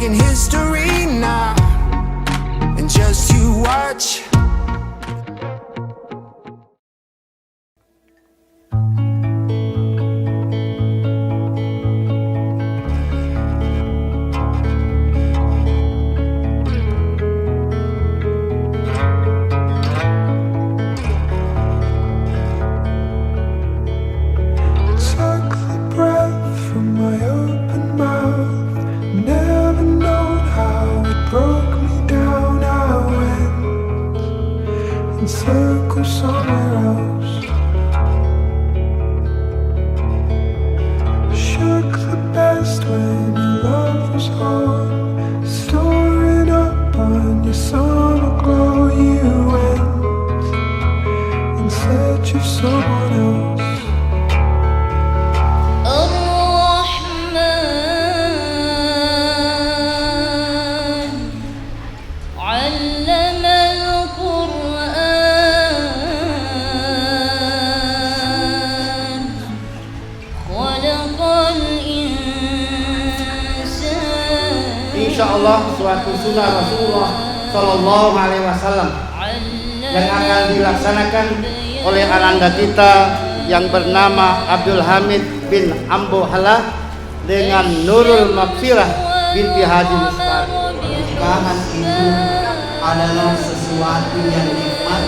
making history now, and just you watch. Circle somewhere else. Shook the best when your love was home, storing up on your summer glow. You went in search of someone else. Insyaallah suatu sunnah Rasulullah Sallallahu Alaihi Wasallam yang akan dilaksanakan oleh ananda kita yang bernama Abdul Hamid bin Ambo Halah dengan Nurul Maghfirah binti Haji Mustar. Pernikahan itu adalah sesuatu yang nikmat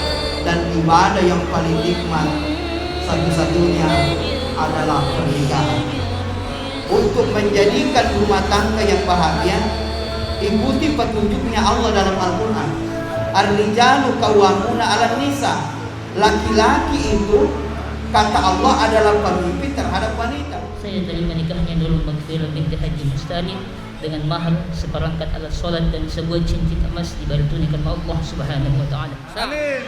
dan ibadah yang paling nikmat satu-satunya adalah pernikahan. Untuk menjadikan rumah tangga yang bahagia, ikuti petunjuknya Allah dalam Al-Quran. Ar-rijalu qawwamuna 'alan nisa. Laki-laki itu kata Allah adalah pemimpin terhadap wanita. Saya terima nikahnya Nurul Maghfirah binti Haji Mustari dengan mahar seperangkat alat sholat dan sebuah cincin emas dibarutunikan Allah Subhanahu wa taala. Amin.